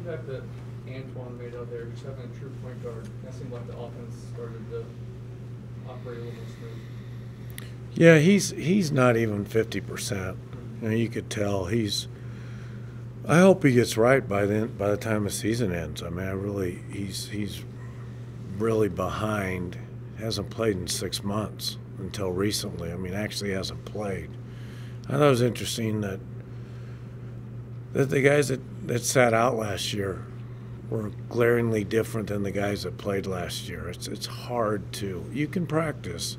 impact that Antoine made out there, just having a true point guard, that seemed like the offense started to operate a little more smooth. Yeah, he's not even 50%. You know, you could tell he's. I hope he gets right by the time the season ends. I mean, he's really behind. Hasn't played in 6 months until recently. I mean, actually hasn't played. I thought it was interesting that the guys that sat out last year were glaringly different than the guys that played last year. It's hard to. You can practice,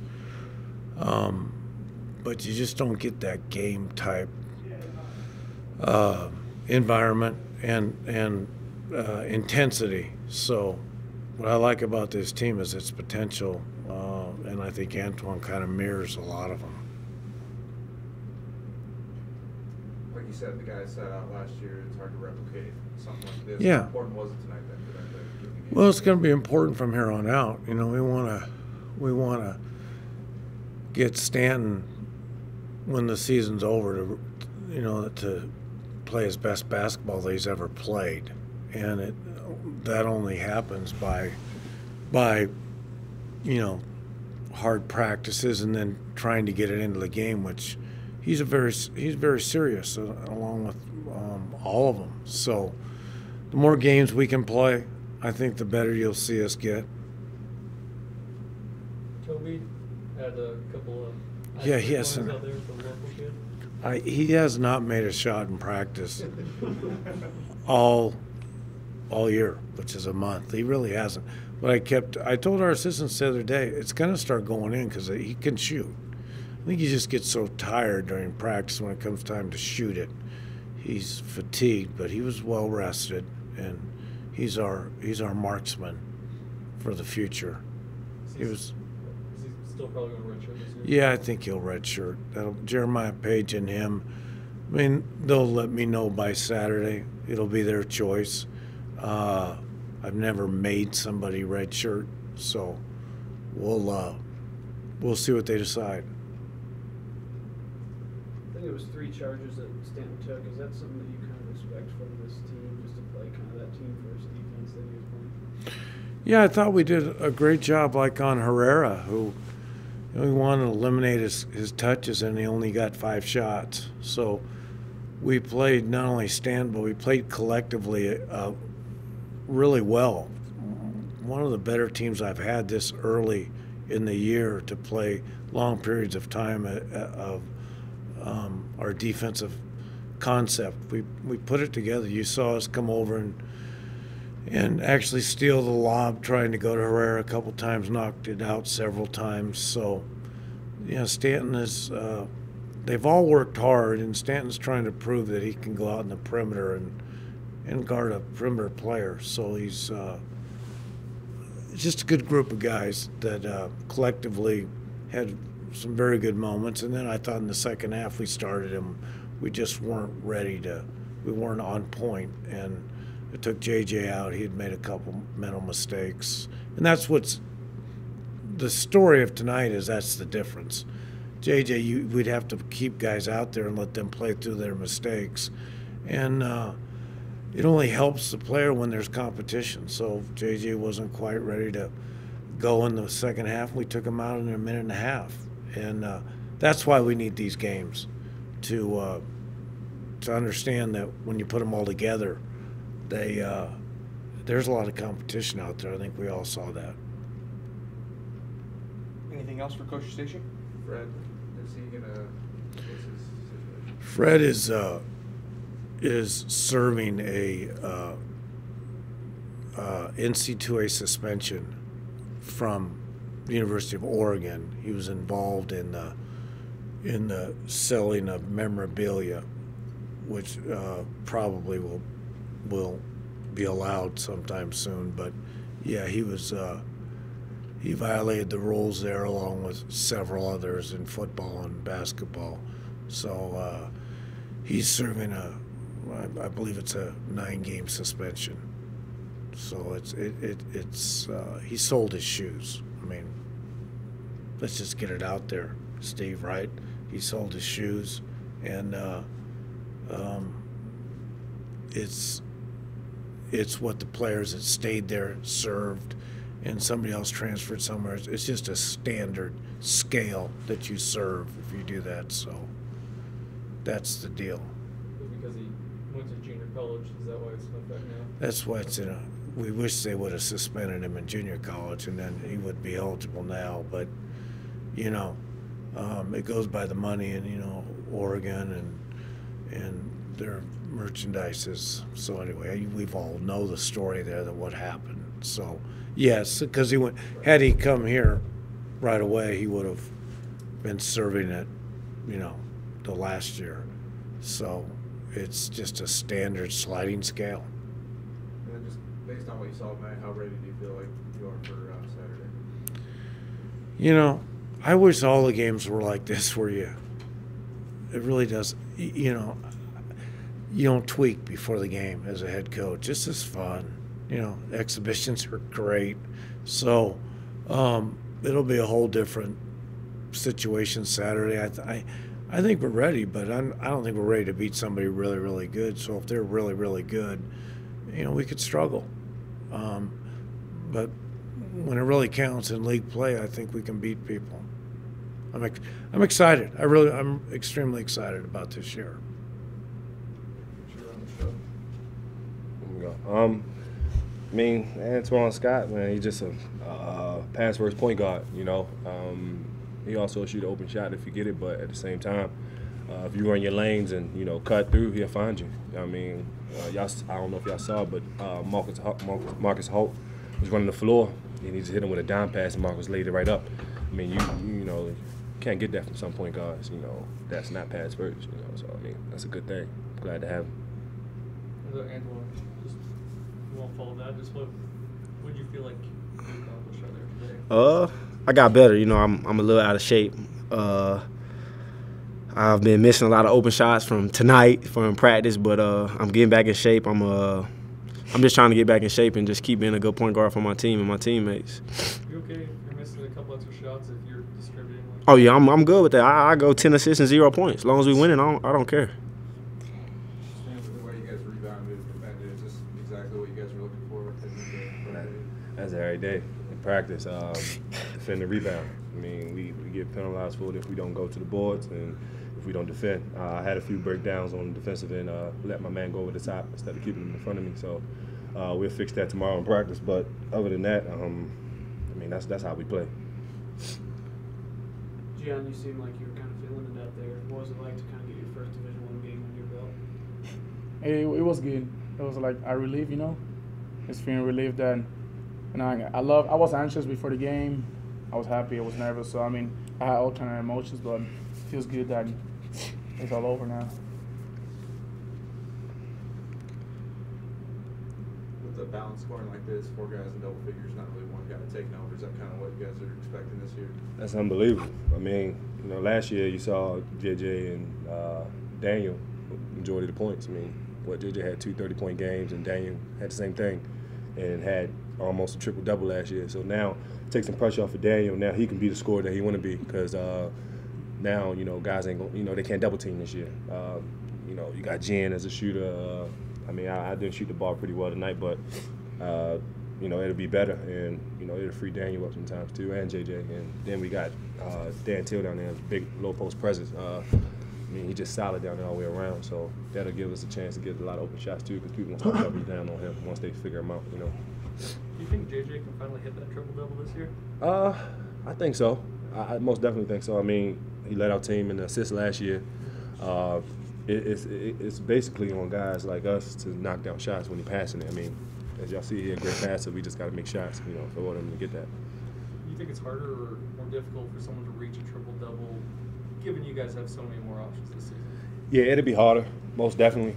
but you just don't get that game type environment and intensity. So what I like about this team is its potential, and I think Antoine kind of mirrors a lot of them. Like you said, the guys sat out last year. It's hard to replicate something like this. Yeah. How important was it tonight then for them to give the game? Well, it's going to be important from here on out. You know, we want to get Stanton when the season's over to play his best basketball that he's ever played, and that only happens by hard practices and then trying to get it into the game, which he's very serious along with all of them. So the more games we can play, I think the better you'll see us get. Toby had a couple of He has. out there for the local kid. He has not made a shot in practice all year, which is a month. He really hasn't. But I told our assistants the other day, it's going to start going in because he can shoot. I think he just gets so tired during practice when it comes time to shoot it. He's fatigued, but he was well rested, and he's our marksman for the future. He was. Is he still probably going to redshirt this year? Yeah, I think he'll redshirt. Jeremiah Page and him. I mean, they'll let me know by Saturday. It'll be their choice. I've never made somebody redshirt, so we'll see what they decide. I think it was 3 charges that Stanton took. Is that something that you kind of expect from this team, just to play kind of that team first defense that he was playing? Yeah, I thought we did a great job, like on Herrera, who we wanted to eliminate his touches, and he only got 5 shots. So we played not only Stanton, but we played collectively really well. One of the better teams I've had this early in the year to play long periods of time of our defensive concept. We put it together. You saw us come over and actually steal the lob, trying to go to Herrera a couple times, knocked it out several times. So, Stanton is. They've all worked hard, and Stanton's trying to prove that he can go out in the perimeter and guard a perimeter player. So he's just a good group of guys that collectively had some very good moments. And then I thought in the second half we started him. We just weren't ready to. We weren't on point, and it took JJ out. He had made a couple mental mistakes, and that's what's the story of tonight. That's the difference. JJ, we'd have to keep guys out there and let them play through their mistakes, and it only helps the player when there's competition. So JJ wasn't quite ready to go in the second half. We took him out in a minute and a half, and that's why we need these games to understand that when you put them all together, there's a lot of competition out there. I think we all saw that. Anything else for Coach Station? Fred, is he gonna? What's his situation? Fred is serving a NC2A suspension from the University of Oregon. He was involved in the selling of memorabilia, which probably will be allowed sometime soon. But yeah, he violated the rules there along with several others in football and basketball. So he's serving I believe it's a 9-game suspension. So it's he sold his shoes. I mean, let's just get it out there, Steve, right? He sold his shoes, and it's what the players that stayed there served and somebody else transferred somewhere. It's just a standard scale that you serve if you do that. So that's the deal. Because he went to junior college, is that why it's in effect now? That's what's in a. We wish they would have suspended him in junior college, and then he would be eligible now. But you know, it goes by the money, and you know, Oregon and their merchandise is. So anyway, we've all know the story there that what happened. So yes, because he went. Had he come here right away, he would have been serving it, you know, the last year. So it's just a standard sliding scale. And then just based on what you saw tonight, how ready do you feel like you are for Saturday? You know, I wish all the games were like this where it really does, you know, you don't tweak before the game as a head coach. This is fun. You know, exhibitions are great. So it'll be a whole different situation Saturday. I think we're ready, but I don't think we're ready to beat somebody really, really good. So if they're really, really good, you know, we could struggle. But when it really counts in league play, I think we can beat people. I'm excited. I'm extremely excited about this year. I mean, Antoine Scott, man, he's just a pass-first point guard, you know. He also shoot an open shot if you get it, but at the same time, if you run your lanes and, you know, cut through, he'll find you. I mean, y'all, I don't know if y'all saw, but Marcus Holt was running the floor, and he just hit him with a dime pass, and Marcus laid it right up. I mean, you know, can't get that from some point guards, you know. That's not pass first, you know. So, I mean, that's a good thing. Glad to have him. Antoine, just you won't follow that. Just what do you feel like you accomplished out there today? I got better. You know, I'm a little out of shape. I've been missing a lot of open shots from tonight from practice, but I'm getting back in shape. I'm just trying to get back in shape and just keep being a good point guard for my team and my teammates. You okay if you're missing a couple extra shots if you're distributing? Oh yeah, I'm good with that. I go 10 assists and 0 points. As long as we winning, I don't care. The way you guys rebounded, defended, is this exactly what you guys were looking for in the game? That's every day in practice. Defend the rebound. I mean, we get penalized for it if we don't go to the boards and if we don't defend. I had a few breakdowns on the defensive end, let my man go over the top instead of keeping him in front of me. So we'll fix that tomorrow in practice. But other than that, I mean, that's how we play. Gian, you seem like you were kind of feeling it out there. What was it like to kind of get your first Division I game under your belt? It was good. It was like a relief, you know. Just feeling relieved that, you know, I was anxious before the game. I was happy. I was nervous. So I mean, I had all kind of emotions, but it feels good that it's all over now. With the balance scoring like this, 4 guys in double figures, not really one guy taking over. Is that kind of what you guys are expecting this year? That's unbelievable. I mean, you know, last year you saw JJ and Daniel majority of the points. I mean, JJ had 2 30-point games and Daniel had the same thing and had almost a triple-double last year. So now it takes some pressure off of Daniel. Now he can be the scorer that he want to be because now, you know, guys ain't going, you know, they can't double team this year. You know, you got Jen as a shooter. I mean, I didn't shoot the ball pretty well tonight, but you know, it'll be better, and you know, it'll free Daniel up sometimes too, and JJ. And then we got Dan Till down there, big low post presence. I mean, he's just solid down there all the way around, so that'll give us a chance to get a lot of open shots too, because people will start doubling down on him once they figure him out. You know. Do you think JJ can finally hit that triple double this year? I think so. I most definitely think so. I mean, he led our team in the assists last year. It's basically on guys like us to knock down shots when he's passing it. I mean, as y'all see here, great passer. We just got to make shots, you know, for him to get that. Do you think it's harder or more difficult for someone to reach a triple double, given you guys have so many more options this season? Yeah, it'll be harder, most definitely,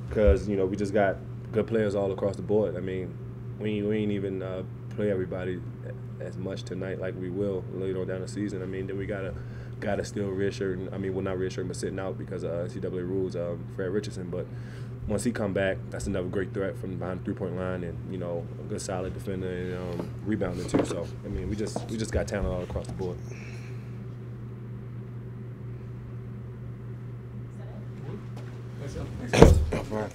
because you know we just got good players all across the board. I mean, we ain't even play everybody as much tonight like we will later on down the season. I mean, then we gotta still reassure. I mean, well, not reassuring, but sitting out because of NCAA rules. Fred Richardson, but once he come back, that's another great threat from behind the 3-point line, and you know, a good solid defender and rebounder too. So I mean, we just got talent all across the board. Thanks, Al. All right.